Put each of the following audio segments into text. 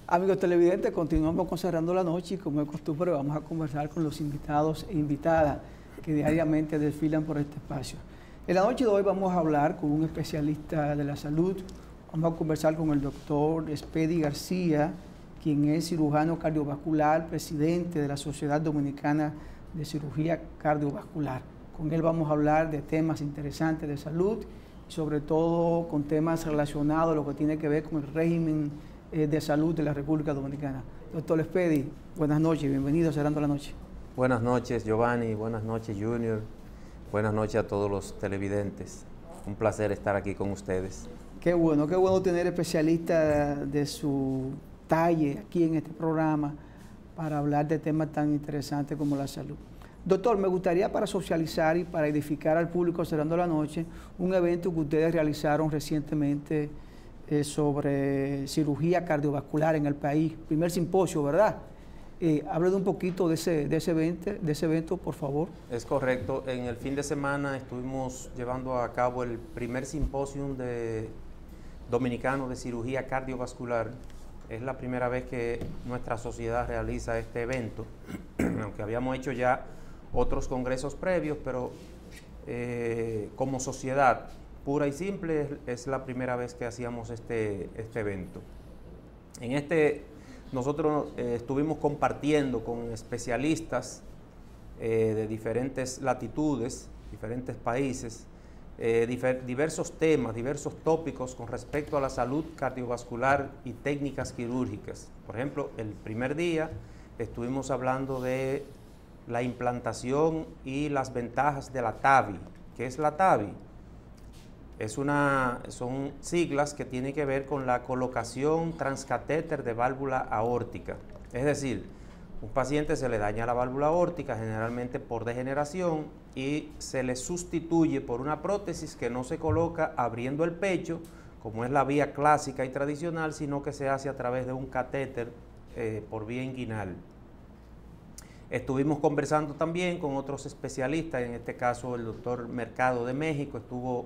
Amigos televidentes, continuamos con Cerrando la Noche y como es costumbre vamos a conversar con los invitados e invitadas que diariamente desfilan por este espacio. En la noche de hoy vamos a hablar con un especialista de la salud. Vamos a conversar con el doctor Espedi García, quien es cirujano cardiovascular, presidente de la Sociedad Dominicana de Cirugía Cardiovascular. Con él vamos a hablar de temas interesantes de salud, y sobre todo con temas relacionados a lo que tiene que ver con el régimen de salud de la República Dominicana. Doctor Espedi, buenas noches, bienvenido a Cerrando la Noche. Buenas noches, Giovanni, buenas noches, Junior, buenas noches a todos los televidentes. Un placer estar aquí con ustedes. Qué bueno tener especialistas de su talle aquí en este programa para hablar de temas tan interesantes como la salud. Doctor, me gustaría para socializar y para edificar al público Cerrando la Noche, un evento que ustedes realizaron recientemente sobre cirugía cardiovascular en el país, primer simposio, ¿verdad? Hable un poquito de ese evento, por favor. Es correcto, en el fin de semana estuvimos llevando a cabo el primer simposio dominicano de cirugía cardiovascular. Es la primera vez que nuestra sociedad realiza este evento, aunque habíamos hecho ya otros congresos previos, pero como sociedad pura y simple es la primera vez que hacíamos este evento. Nosotros estuvimos compartiendo con especialistas de diferentes latitudes, diferentes países, diversos temas, diversos tópicos con respecto a la salud cardiovascular y técnicas quirúrgicas. Por ejemplo, el primer día estuvimos hablando de la implantación y las ventajas de la TAVI. ¿Qué es la TAVI? Son siglas que tienen que ver con la colocación transcatéter de válvula aórtica. Es decir, un paciente se le daña la válvula aórtica generalmente por degeneración y se le sustituye por una prótesis que no se coloca abriendo el pecho, como es la vía clásica y tradicional, sino que se hace a través de un catéter por vía inguinal. Estuvimos conversando también con otros especialistas, en este caso el doctor Mercado de México estuvo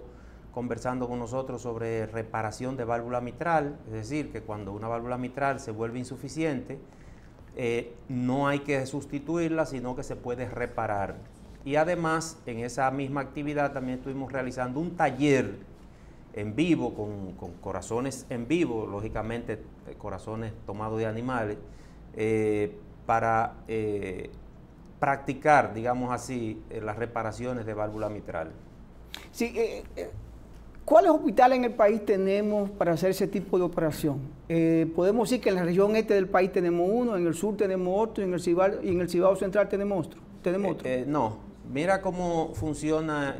conversando con nosotros sobre reparación de válvula mitral, es decir, que cuando una válvula mitral se vuelve insuficiente, no hay que sustituirla, sino que se puede reparar. Y además, en esa misma actividad también estuvimos realizando un taller en vivo, con corazones en vivo, lógicamente corazones tomados de animales, para practicar, digamos así, las reparaciones de válvula mitral. Sí, ¿cuáles hospitales en el país tenemos para hacer ese tipo de operación? Podemos decir que en la región este del país tenemos uno, en el sur tenemos otro, y en el Cibao Central tenemos otro. No, mira cómo funciona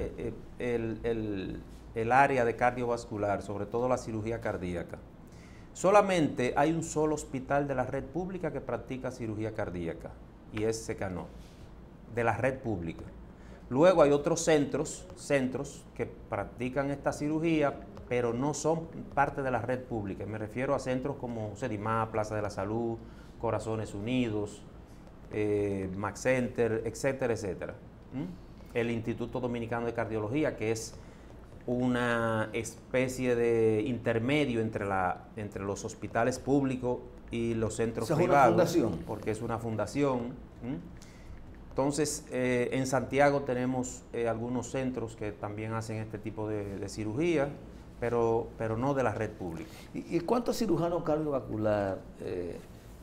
el área de cardiovascular, sobre todo la cirugía cardíaca. Solamente hay un solo hospital de la red pública que practica cirugía cardíaca, y es Secanó, de la red pública. Luego hay otros centros que practican esta cirugía, pero no son parte de la red pública. Me refiero a centros como Sedimá, Plaza de la Salud, Corazones Unidos, Max Center, etcétera, etcétera. El Instituto Dominicano de Cardiología, que es una especie de intermedio entre los hospitales públicos y los centros privados. ¿Es una fundación? Porque es una fundación. Entonces, en Santiago tenemos algunos centros que también hacen este tipo de cirugía, pero no de la red pública. ¿Y cuántos cirujanos cardiovascular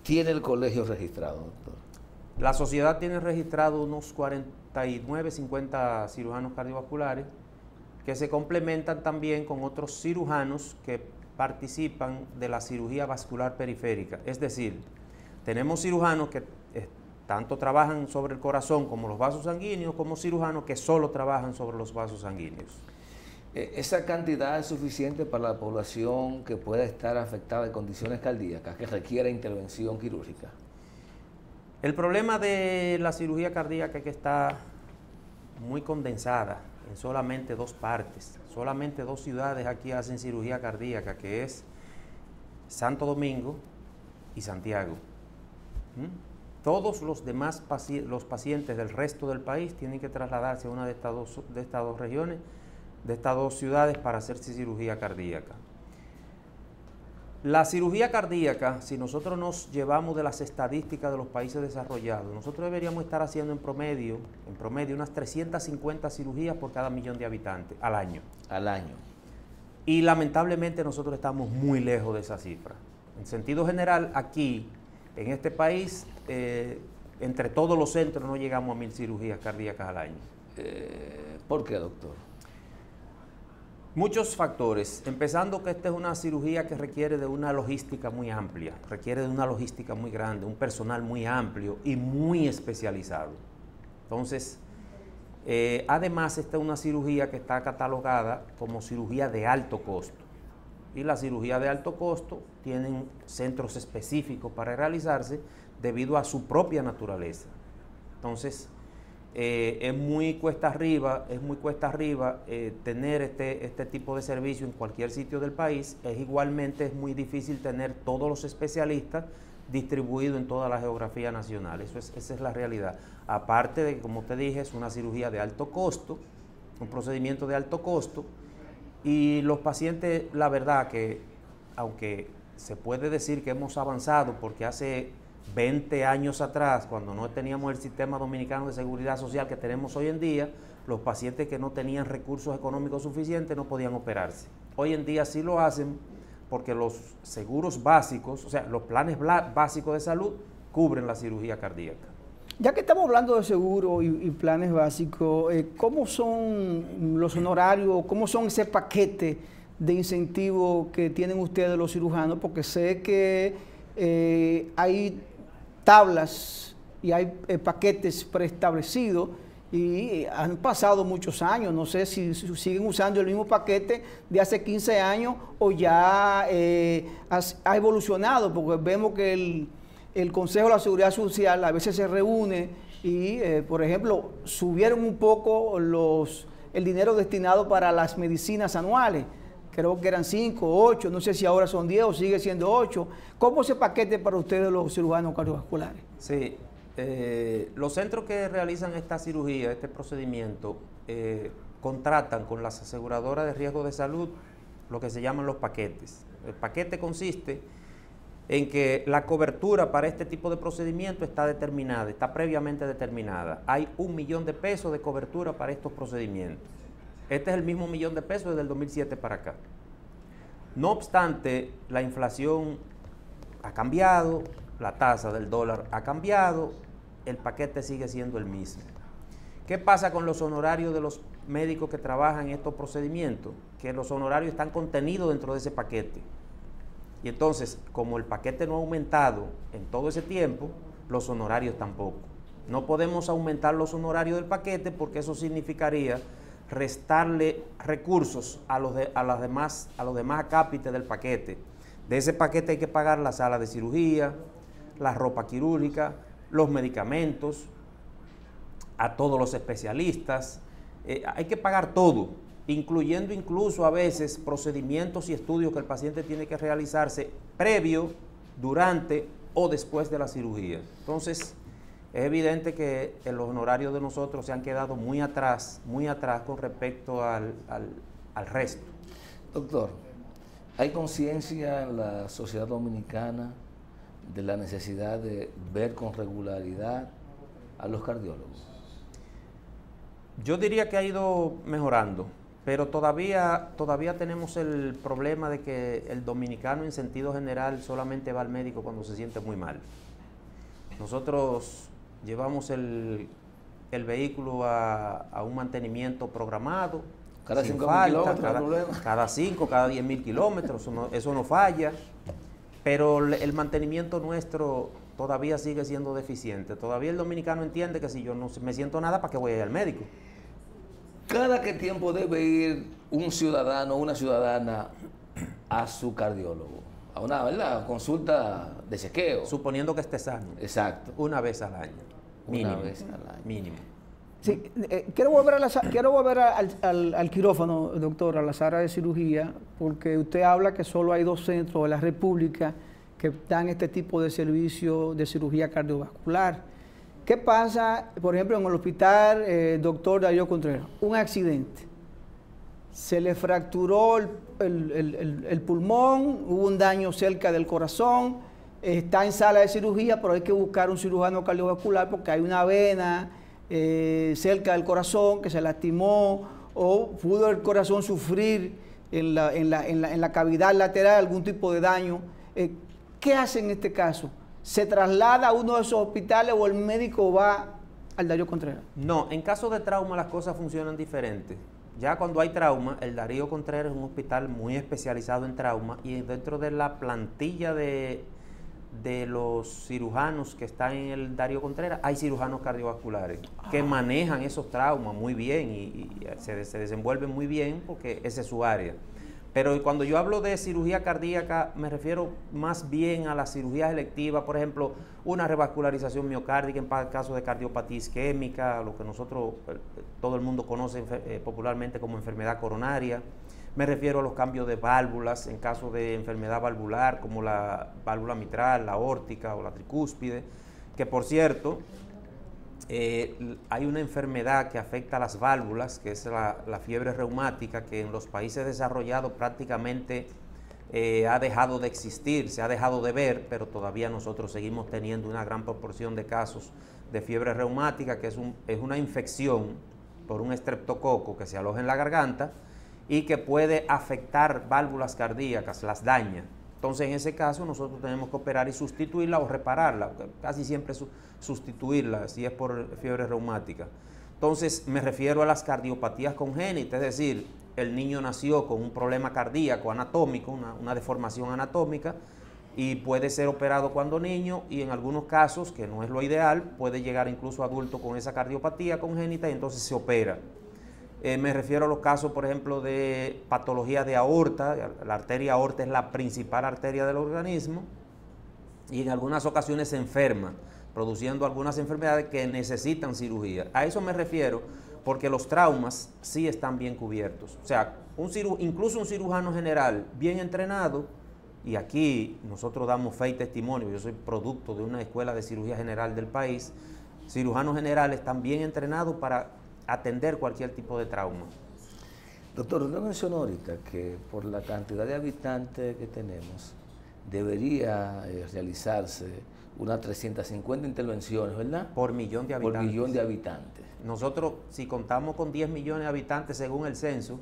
tiene el colegio registrado, doctor? La sociedad tiene registrado unos 49, 50 cirujanos cardiovasculares que se complementan también con otros cirujanos que participan de la cirugía vascular periférica. Es decir, tenemos cirujanos que tanto trabajan sobre el corazón como los vasos sanguíneos, como cirujanos que solo trabajan sobre los vasos sanguíneos. ¿Esa cantidad es suficiente para la población que pueda estar afectada de condiciones cardíacas, que requiera intervención quirúrgica? El problema de la cirugía cardíaca es que está muy condensada en solamente dos partes. Solamente dos ciudades aquí hacen cirugía cardíaca, que es Santo Domingo y Santiago. Todos los demás pacientes del resto del país tienen que trasladarse a una de estas dos regiones, de estas dos ciudades, para hacerse cirugía cardíaca. La cirugía cardíaca, si nosotros nos llevamos de las estadísticas de los países desarrollados, nosotros deberíamos estar haciendo en promedio unas 350 cirugías por cada millón de habitantes al año. Al año. Y lamentablemente nosotros estamos muy lejos de esa cifra. En sentido general, aquí, en este país, entre todos los centros no llegamos a 1000 cirugías cardíacas al año. ¿Por qué, doctor? Muchos factores, empezando que esta es una cirugía que requiere de una logística muy amplia, requiere de una logística muy grande, un personal muy amplio y muy especializado. Entonces, además esta es una cirugía que está catalogada como cirugía de alto costo. Y la cirugía de alto costo tienen centros específicos para realizarse debido a su propia naturaleza. Entonces, es muy cuesta arriba tener este tipo de servicio en cualquier sitio del país. Es muy difícil tener todos los especialistas distribuidos en toda la geografía nacional. Esa es la realidad. Aparte de que, como te dije, es una cirugía de alto costo, un procedimiento de alto costo, y los pacientes, la verdad que, aunque se puede decir que hemos avanzado, porque hace 20 años atrás, cuando no teníamos el sistema dominicano de seguridad social que tenemos hoy en día, los pacientes que no tenían recursos económicos suficientes no podían operarse. Hoy en día sí lo hacen porque los seguros básicos, o sea, los planes básicos de salud cubren la cirugía cardíaca. Ya que estamos hablando de seguro y planes básicos, ¿cómo son los honorarios, cómo son ese paquete de incentivos que tienen ustedes los cirujanos? Porque sé que hay tablas y hay paquetes preestablecidos y han pasado muchos años. No sé si siguen usando el mismo paquete de hace 15 años o ya ha evolucionado, porque vemos que el Consejo de la Seguridad Social a veces se reúne y, por ejemplo, subieron un poco el dinero destinado para las medicinas anuales. Creo que eran 5, 8, no sé si ahora son 10 o sigue siendo 8. ¿Cómo es ese paquete para ustedes los cirujanos cardiovasculares? Sí, los centros que realizan esta cirugía, este procedimiento, contratan con las aseguradoras de riesgo de salud lo que se llaman los paquetes. El paquete consiste en que la cobertura para este tipo de procedimiento está determinada, está previamente determinada. Hay $1 millón de pesos de cobertura para estos procedimientos. Este es el mismo $1 millón de pesos desde el 2007 para acá. No obstante, la inflación ha cambiado, la tasa del dólar ha cambiado, el paquete sigue siendo el mismo. ¿Qué pasa con los honorarios de los médicos que trabajan en estos procedimientos? Que los honorarios están contenidos dentro de ese paquete. Y entonces, como el paquete no ha aumentado en todo ese tiempo, los honorarios tampoco. No podemos aumentar los honorarios del paquete porque eso significaría restarle recursos a los demás acápites del paquete. De ese paquete hay que pagar la sala de cirugía, la ropa quirúrgica, los medicamentos, a todos los especialistas. Hay que pagar todo, incluyendo incluso a veces procedimientos y estudios que el paciente tiene que realizarse previo, durante o después de la cirugía. Entonces, es evidente que los honorarios de nosotros se han quedado muy atrás con respecto al resto. Doctor, ¿hay conciencia en la sociedad dominicana de la necesidad de ver con regularidad a los cardiólogos? Yo diría que ha ido mejorando, pero todavía tenemos el problema de que el dominicano en sentido general solamente va al médico cuando se siente muy mal. Nosotros llevamos el vehículo a un mantenimiento programado, cada 5.000 kilómetros, cada 5, cada 10.000 kilómetros, eso no falla, pero el mantenimiento nuestro todavía sigue siendo deficiente. Todavía el dominicano entiende que si yo no me siento nada, ¿para qué voy a ir al médico? ¿Cada qué tiempo debe ir un ciudadano o una ciudadana a su cardiólogo? A una, ¿verdad?, consulta de chequeo. Suponiendo que esté sano. Exacto. Una vez al año. Mínimo. Una vez al año. Mínimo. Sí, quiero volver al quirófano, doctor, a la sala de cirugía, porque usted habla que solo hay 2 centros de la República que dan este tipo de servicio de cirugía cardiovascular. ¿Qué pasa, por ejemplo, en el hospital Dr. Darío Contreras? Un accidente. se le fracturó el pulmón, hubo un daño cerca del corazón, está en sala de cirugía, pero hay que buscar un cirujano cardiovascular porque hay una vena cerca del corazón que se lastimó o pudo el corazón sufrir en la cavidad lateral algún tipo de daño. ¿Qué hace en este caso? ¿Se traslada a uno de esos hospitales o el médico va al Darío Contreras? No, en caso de trauma las cosas funcionan diferente. Ya cuando hay trauma, el Darío Contreras es un hospital muy especializado en trauma y dentro de la plantilla de los cirujanos que están en el Darío Contreras, hay cirujanos cardiovasculares que manejan esos traumas muy bien y se desenvuelven muy bien porque esa es su área. Pero cuando yo hablo de cirugía cardíaca, me refiero más bien a las cirugías electivas, por ejemplo, una revascularización miocárdica en caso de cardiopatía isquémica, lo que nosotros, todo el mundo conoce popularmente como enfermedad coronaria. Me refiero a los cambios de válvulas en caso de enfermedad valvular, como la válvula mitral, la aórtica o la tricúspide, que por cierto, hay una enfermedad que afecta a las válvulas, que es la fiebre reumática, que en los países desarrollados prácticamente ha dejado de existir, se ha dejado de ver, pero todavía nosotros seguimos teniendo una gran proporción de casos de fiebre reumática, que es una infección por un estreptococo que se aloja en la garganta y que puede afectar válvulas cardíacas, las daña. Entonces, en ese caso, nosotros tenemos que operar y sustituirla o repararla, casi siempre sustituirla, si es por fiebre reumática. Entonces, me refiero a las cardiopatías congénitas, es decir, el niño nació con un problema cardíaco anatómico, una deformación anatómica, y puede ser operado cuando niño, y en algunos casos, que no es lo ideal, puede llegar incluso adulto con esa cardiopatía congénita y entonces se opera. Me refiero a los casos, por ejemplo, de patologías de aorta. La arteria aorta es la principal arteria del organismo y en algunas ocasiones se enferma, produciendo algunas enfermedades que necesitan cirugía. A eso me refiero porque los traumas sí están bien cubiertos. O sea, incluso un cirujano general bien entrenado, y aquí nosotros damos fe y testimonio, yo soy producto de una escuela de cirugía general del país, cirujanos generales están bien entrenados para atender cualquier tipo de trauma. Doctor, usted mencionó ahorita que por la cantidad de habitantes que tenemos, debería realizarse unas 350 intervenciones, ¿verdad? Por millón de habitantes. Por millón de habitantes. Nosotros, si contamos con 10 millones de habitantes según el censo,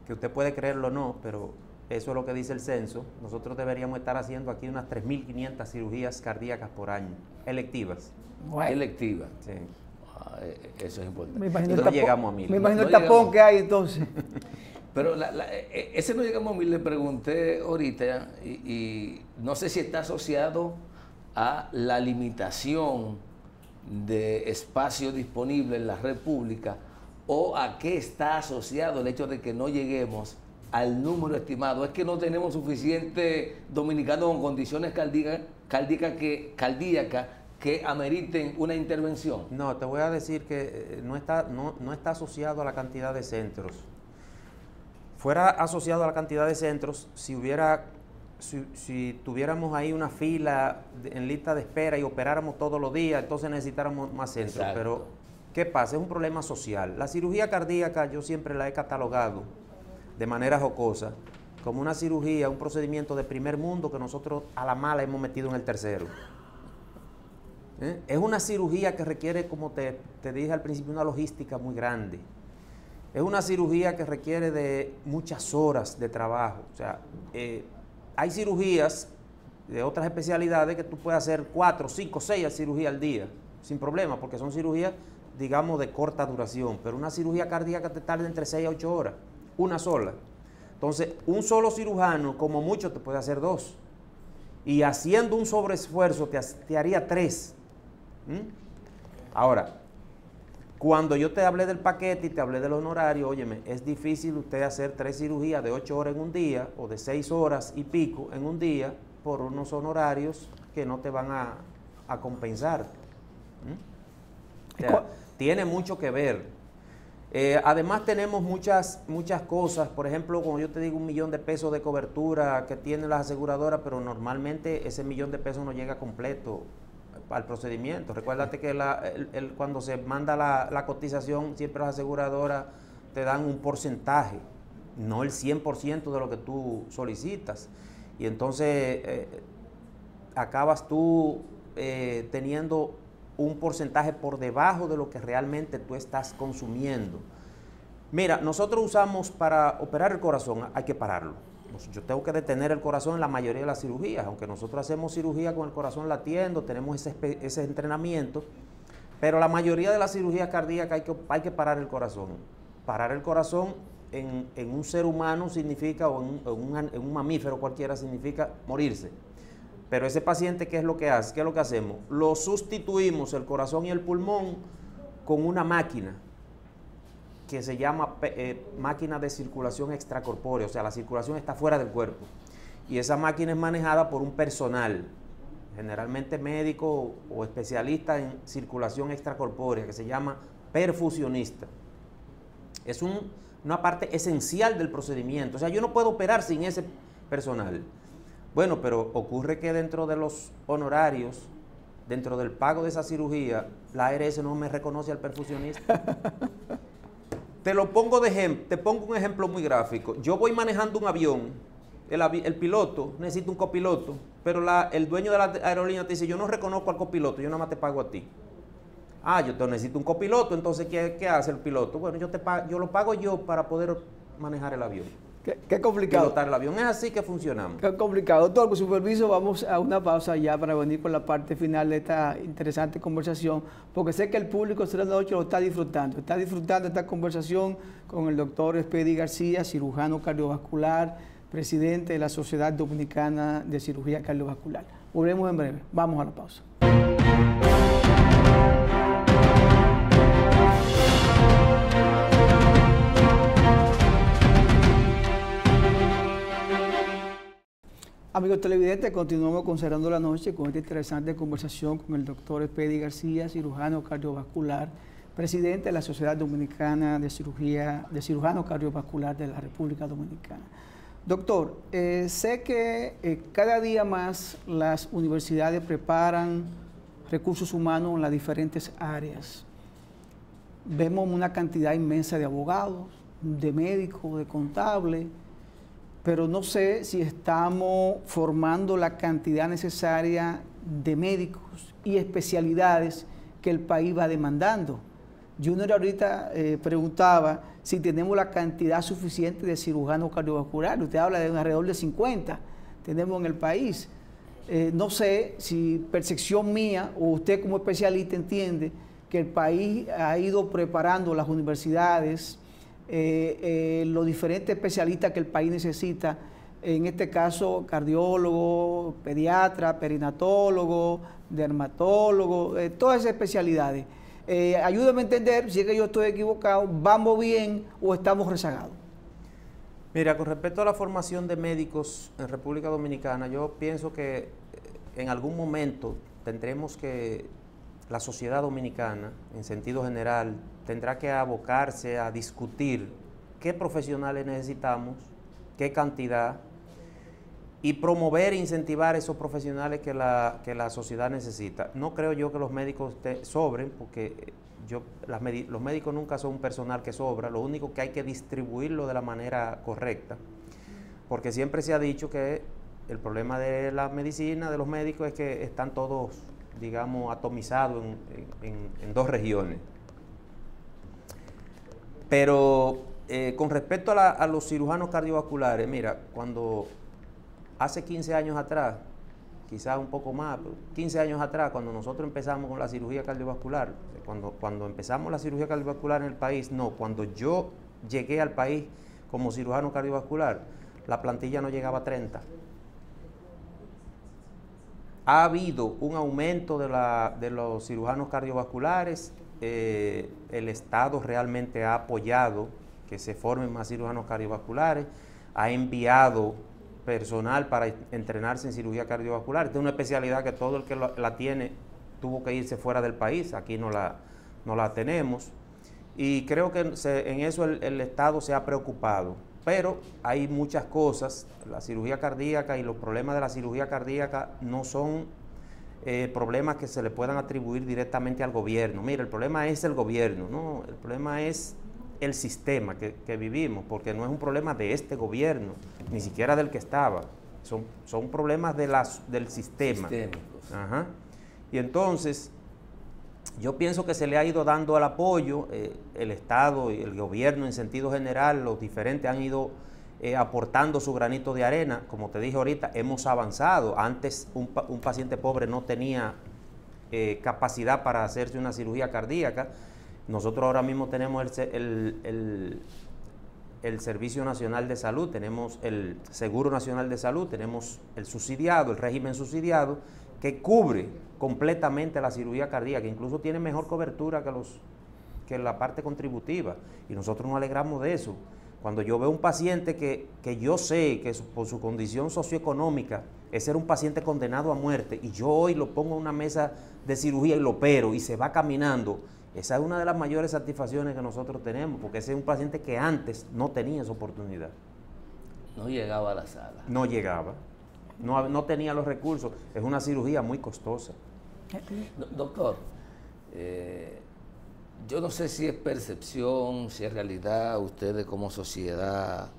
que usted puede creerlo o no, pero eso es lo que dice el censo, nosotros deberíamos estar haciendo aquí unas 3.500 cirugías cardíacas por año, electivas. Bueno. Electivas. Sí. Eso es importante. Me imagino no llegamos a 1000. Me imagino el tapón que hay entonces. Pero ese no llegamos a 1000, le pregunté ahorita, y no sé si está asociado a la limitación de espacio disponible en la red pública o a qué está asociado el hecho de que no lleguemos al número estimado. Es que no tenemos suficiente dominicanos con condiciones cardíacas que ameriten una intervención. No, te voy a decir que no está asociado a la cantidad de centros. Fuera asociado a la cantidad de centros si tuviéramos ahí una fila en lista de espera y operáramos todos los días, entonces necesitáramos más centros. Exacto. Pero, ¿qué pasa? Es un problema social. La cirugía cardíaca yo siempre la he catalogado de manera jocosa como una cirugía, un procedimiento de primer mundo que nosotros a la mala hemos metido en el tercero. Es una cirugía que requiere, como te dije al principio, una logística muy grande. Es una cirugía que requiere de muchas horas de trabajo. O sea, hay cirugías de otras especialidades que tú puedes hacer 4, 5, 6 cirugías al día, sin problema, porque son cirugías, digamos, de corta duración. Pero una cirugía cardíaca te tarda entre 6 a 8 horas, una sola. Entonces, un solo cirujano, como mucho, te puede hacer 2. Y haciendo un sobreesfuerzo te haría 3. Ahora, cuando yo te hablé del paquete y te hablé del honorario, óyeme, es difícil usted hacer 3 cirugías de 8 horas en un día o de 6 horas y pico en un día por unos honorarios que no te van a compensar. O sea, tiene mucho que ver. Además tenemos muchas cosas, por ejemplo, como yo te digo, 1 millón de pesos de cobertura que tienen las aseguradoras, pero normalmente ese 1 millón de pesos no llega completo al procedimiento. Recuérdate que cuando se manda la cotización, siempre las aseguradoras te dan un porcentaje no el 100% de lo que tú solicitas. Y entonces acabas tú teniendo un porcentaje por debajo de lo que realmente tú estás consumiendo. Mira, nosotros usamos para operar el corazón, hay que pararlo. Yo tengo que detener el corazón en la mayoría de las cirugías, aunque nosotros hacemos cirugía con el corazón latiendo, tenemos ese entrenamiento, pero la mayoría de las cirugías cardíacas hay que parar el corazón. Parar el corazón en un ser humano significa, o en un mamífero cualquiera, significa morirse. Pero ese paciente, ¿qué es lo que hace? ¿Qué es lo que hacemos? Lo sustituimos, el corazón y el pulmón, con una máquina que se llama máquina de circulación extracorpórea, o sea, la circulación está fuera del cuerpo. Y esa máquina es manejada por un personal, generalmente médico o especialista en circulación extracorpórea, que se llama perfusionista. Es una parte esencial del procedimiento, o sea, yo no puedo operar sin ese personal. Bueno, pero ocurre que dentro de los honorarios, dentro del pago de esa cirugía, la ARS no me reconoce al perfusionista. Te pongo un ejemplo muy gráfico. Yo voy manejando un avión, el piloto necesita un copiloto, pero el dueño de la aerolínea te dice, yo no reconozco al copiloto, yo nada más te pago a ti. Ah, yo necesito un copiloto, entonces ¿qué hace el piloto? Bueno, yo lo pago yo para poder manejar el avión. Qué complicado. Pilotar el avión. Es así que funcionamos. Qué complicado. Doctor, con su permiso, vamos a una pausa ya para venir con la parte final de esta interesante conversación, porque sé que el público esta noche lo está disfrutando. Está disfrutando esta conversación con el doctor Expedi García, cirujano cardiovascular, presidente de la Sociedad Dominicana de Cirugía Cardiovascular. Volvemos en breve. Vamos a la pausa. Amigos televidentes, continuamos con Cerrando la Noche con esta interesante conversación con el doctor Expedi García, cirujano cardiovascular, presidente de la Sociedad Dominicana de Cirujanos Cardiovascular de la República Dominicana. Doctor, sé que cada día más las universidades preparan recursos humanos en las diferentes áreas. Vemos una cantidad inmensa de abogados, de médicos, de contables, pero no sé si estamos formando la cantidad necesaria de médicos y especialidades que el país va demandando. Junior ahorita preguntaba si tenemos la cantidad suficiente de cirujanos cardiovasculares. Usted habla de alrededor de 50 tenemos en el país. No sé si percepción mía o usted como especialista entiende que el país ha ido preparando las universidades, los diferentes especialistas que el país necesita, en este caso cardiólogo, pediatra, perinatólogo, dermatólogo, todas esas especialidades. Ayúdame a entender si es que yo estoy equivocado, ¿vamos bien o estamos rezagados? Mira, con respecto a la formación de médicos en República Dominicana, yo pienso que en algún momento tendremos que, la sociedad dominicana, en sentido general, tendrá que abocarse a discutir qué profesionales necesitamos, qué cantidad, y promover e incentivar esos profesionales que la sociedad necesita. No creo yo que los médicos sobren, porque los médicos nunca son un personal que sobra, lo único que hay que distribuirlo de la manera correcta, porque siempre se ha dicho que el problema de la medicina, de los médicos, es que están todos, digamos, atomizados en dos regiones. Pero con respecto a los cirujanos cardiovasculares, mira, cuando hace 15 años atrás, quizás un poco más, pero 15 años atrás, cuando nosotros empezamos con la cirugía cardiovascular, cuando empezamos la cirugía cardiovascular en el país, cuando yo llegué al país como cirujano cardiovascular, la plantilla no llegaba a 30. Ha habido un aumento de los cirujanos cardiovasculares, el Estado realmente ha apoyado que se formen más cirujanos cardiovasculares, ha enviado personal para entrenarse en cirugía cardiovascular. Esta es una especialidad que todo el que la tiene tuvo que irse fuera del país, aquí no la tenemos, y creo que en eso el Estado se ha preocupado. Pero hay muchas cosas, la cirugía cardíaca y los problemas de la cirugía cardíaca no son problemas que se le puedan atribuir directamente al gobierno. Mira, el problema es el gobierno, ¿no? El problema es el sistema que vivimos, porque no es un problema de este gobierno, ni siquiera del que estaba, son problemas del sistema. Ajá. Y entonces, yo pienso que se le ha ido dando el apoyo, el Estado y el gobierno en sentido general, los diferentes han ido aportando su granito de arena. Como te dije ahorita, hemos avanzado. Antes un paciente pobre no tenía capacidad para hacerse una cirugía cardíaca. Nosotros ahora mismo tenemos el Servicio Nacional de Salud, tenemos el Seguro Nacional de Salud, tenemos el subsidiado, el régimen subsidiado, que cubre completamente la cirugía cardíaca, incluso tiene mejor cobertura que la parte contributiva, y nosotros nos alegramos de eso. Cuando yo veo un paciente que yo sé que por su condición socioeconómica ese era un paciente condenado a muerte, y yo hoy lo pongo en una mesa de cirugía y lo opero y se va caminando, esa es una de las mayores satisfacciones que nosotros tenemos, porque ese es un paciente que antes no tenía esa oportunidad. No llegaba a la sala. No llegaba, no tenía los recursos, es una cirugía muy costosa. Doctor, yo no sé si es percepción, si es realidad, ustedes como sociedad,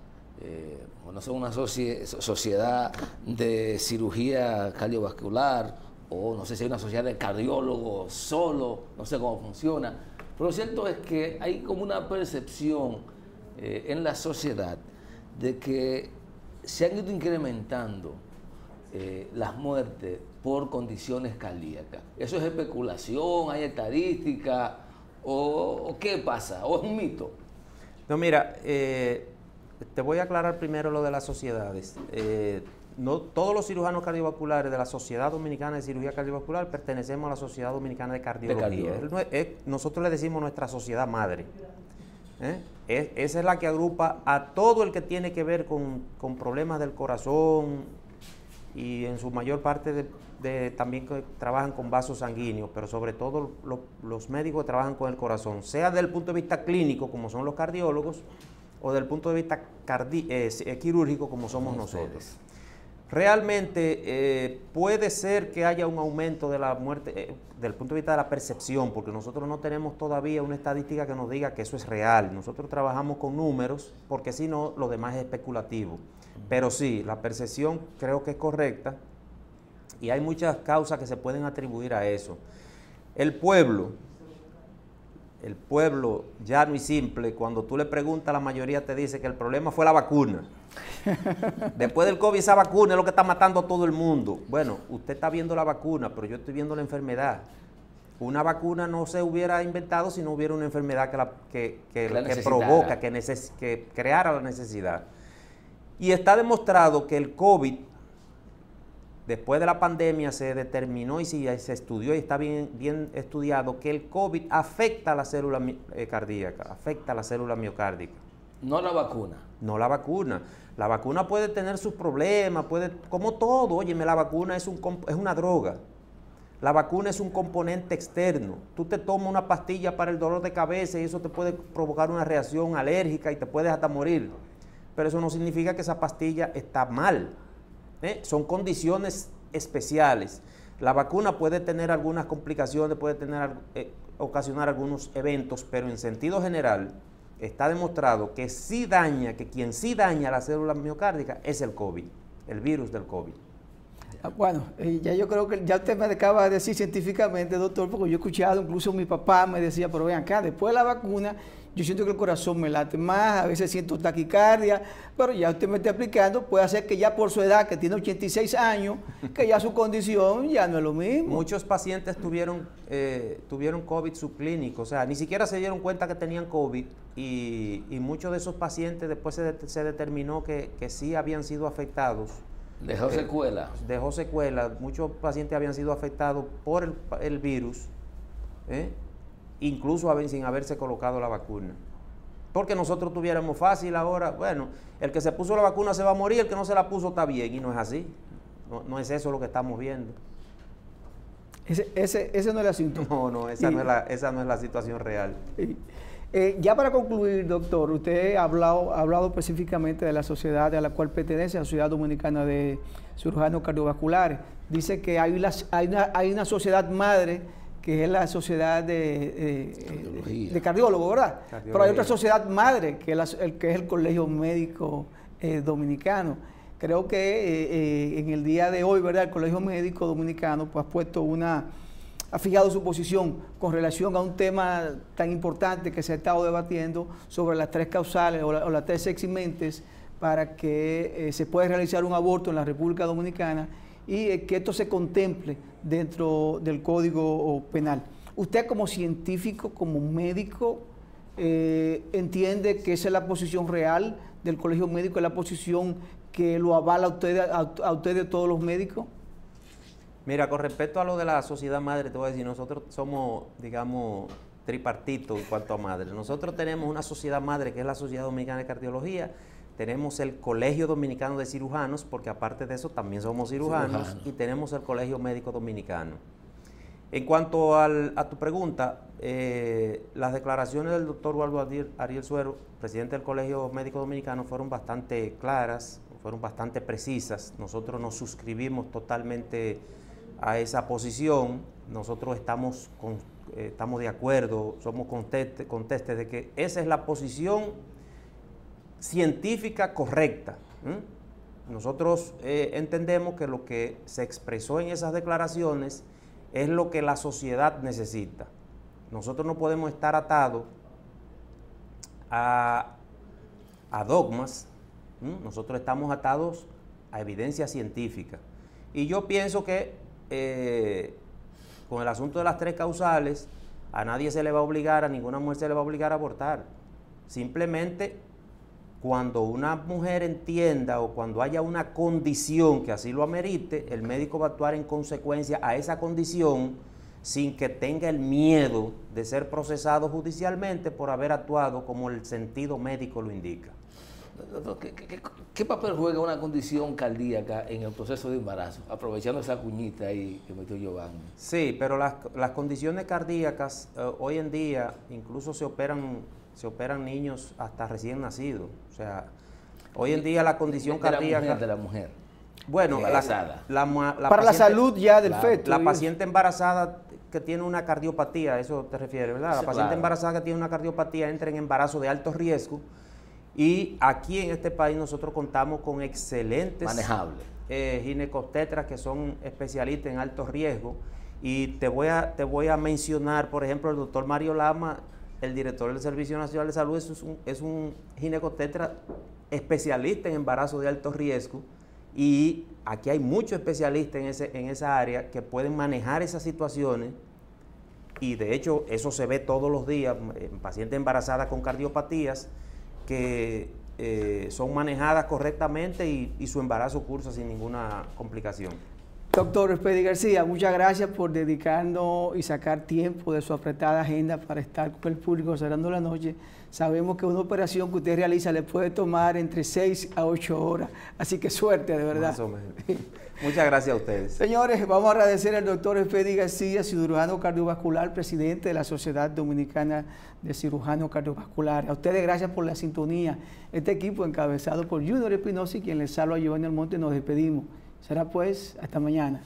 no son una sociedad de cirugía cardiovascular, o no sé si hay una sociedad de cardiólogos solo, no sé cómo funciona, pero lo cierto es que hay como una percepción en la sociedad de que se han ido incrementando las muertes por condiciones cardíacas. ¿Eso es especulación, hay estadística, o qué pasa, o es un mito? No, mira, te voy a aclarar primero lo de las sociedades. No todos los cirujanos cardiovasculares de la Sociedad Dominicana de Cirugía Cardiovascular pertenecemos a la Sociedad Dominicana de Cardiología. Nosotros le decimos nuestra sociedad madre. Esa es la que agrupa a todo el que tiene que ver con problemas del corazón, y en su mayor parte también que trabajan con vasos sanguíneos, pero sobre todo los médicos que trabajan con el corazón, sea desde el punto de vista clínico, como son los cardiólogos, o desde el punto de vista quirúrgico, como somos nosotros. Realmente puede ser que haya un aumento de la muerte desde el punto de vista de la percepción, porque nosotros no tenemos todavía una estadística que nos diga que eso es real. Nosotros trabajamos con números, porque si no, lo demás es especulativo. Pero sí, la percepción creo que es correcta, y hay muchas causas que se pueden atribuir a eso. El pueblo llano y simple, cuando tú le preguntas, la mayoría te dice que el problema fue la vacuna. Después del COVID, esa vacuna es lo que está matando a todo el mundo. Bueno, usted está viendo la vacuna, pero yo estoy viendo la enfermedad. Una vacuna no se hubiera inventado si no hubiera una enfermedad que provoca, que creara la necesidad. Y está demostrado que el COVID, después de la pandemia, se determinó y se estudió, y está bien estudiado, que el COVID afecta a la célula cardíaca, afecta a la célula miocárdica. No la vacuna. No la vacuna. La vacuna puede tener sus problemas, como todo. Óyeme, la vacuna es una droga. La vacuna es un componente externo. Tú te tomas una pastilla para el dolor de cabeza y eso te puede provocar una reacción alérgica y te puedes hasta morir. Pero eso no significa que esa pastilla está mal. Son condiciones especiales. La vacuna puede tener algunas complicaciones, puede ocasionar algunos eventos, pero en sentido general está demostrado que quien sí daña la célula miocárdica es el COVID, el virus del COVID. Bueno, ya yo creo que ya usted me acaba de decir científicamente, doctor, porque yo he escuchado, incluso mi papá me decía, pero ven acá, después de la vacuna, yo siento que el corazón me late más, a veces siento taquicardia, pero ya usted me está explicando, puede ser que ya por su edad, que tiene 86 años, que ya su condición ya no es lo mismo. Muchos pacientes tuvieron COVID subclínico, o sea, ni siquiera se dieron cuenta que tenían COVID, y muchos de esos pacientes después se determinó que sí habían sido afectados. Dejó secuelas. Dejó secuelas. Muchos pacientes habían sido afectados por el virus, incluso sin haberse colocado la vacuna. Porque nosotros tuviéramos fácil ahora, bueno, el que se puso la vacuna se va a morir, el que no se la puso está bien, y no es así. No es eso lo que estamos viendo. Ese no es el asunto. No, esa no es la situación real. Ya para concluir, doctor, usted ha hablado específicamente de la sociedad a la cual pertenece, la Sociedad Dominicana de Cirujanos Cardiovasculares. Dice que hay una sociedad madre que es la sociedad de cardiólogos, ¿verdad? Pero hay otra sociedad madre, que es el Colegio Médico Dominicano. Creo que en el día de hoy, ¿verdad?, el Colegio Médico Dominicano pues, ha fijado su posición con relación a un tema tan importante que se ha estado debatiendo sobre las 3 causales o las 3 eximentes para que se pueda realizar un aborto en la República Dominicana y que esto se contemple dentro del Código Penal. Usted como científico, como médico, entiende que esa es la posición real del Colegio Médico, es la posición que lo avala a ustedes todos los médicos. Mira, con respecto a lo de la sociedad madre, te voy a decir, nosotros somos, digamos, tripartito en cuanto a madre. Nosotros tenemos una sociedad madre que es la Sociedad Dominicana de Cardiología, tenemos el Colegio Dominicano de Cirujanos, porque aparte de eso también somos cirujanos, y tenemos el Colegio Médico Dominicano. En cuanto a tu pregunta, las declaraciones del doctor Waldo Ariel Suero, presidente del Colegio Médico Dominicano, fueron bastante claras, fueron bastante precisas. Nosotros nos suscribimos totalmente a esa posición. Nosotros estamos de acuerdo, somos contestes de que esa es la posición científica correcta. Nosotros entendemos que lo que se expresó en esas declaraciones es lo que la sociedad necesita. Nosotros no podemos estar atados a dogmas. Nosotros estamos atados a evidencia científica. Y yo pienso que con el asunto de las 3 causales, a nadie se le va a obligar, a ninguna mujer se le va a obligar a abortar. Simplemente cuando una mujer entienda o cuando haya una condición que así lo amerite, el médico va a actuar en consecuencia a esa condición sin que tenga el miedo de ser procesado judicialmente por haber actuado como el sentido médico lo indica. ¿Qué papel juega una condición cardíaca en el proceso de embarazo? Aprovechando esa cuñita ahí que metió Giovanni. Sí, pero las condiciones cardíacas hoy en día incluso se operan niños hasta recién nacidos. O sea, hoy en día la condición cardíaca... De la mujer. Bueno, para paciente, la salud ya del feto. La paciente embarazada que tiene una cardiopatía, eso te refiere, ¿verdad? Sí, la paciente claro. Embarazada que tiene una cardiopatía entra en embarazo de alto riesgo. Y aquí en este país nosotros contamos con excelentes ginecobstetras que son especialistas en alto riesgo. Y te voy a mencionar, por ejemplo, el doctor Mario Lama, el director del Servicio Nacional de Salud, es un ginecobstetra especialista en embarazo de alto riesgo. Y aquí hay muchos especialistas en esa área que pueden manejar esas situaciones. Y de hecho eso se ve todos los días en pacientes embarazadas con cardiopatías que son manejadas correctamente y su embarazo cursa sin ninguna complicación. Doctor Expedi García, muchas gracias por dedicarnos y sacar tiempo de su apretada agenda para estar con el público cerrando la noche. Sabemos que una operación que usted realiza le puede tomar entre 6 a 8 horas, así que suerte, de verdad. Más o menos. Muchas gracias a ustedes. Señores, vamos a agradecer al doctor Expedi García, cirujano cardiovascular, presidente de la Sociedad Dominicana de Cirujanos Cardiovasculares. A ustedes gracias por la sintonía. Este equipo encabezado por Junior Espinosa y quien les salva a Giovanni Almonte, nos despedimos. Será pues hasta mañana.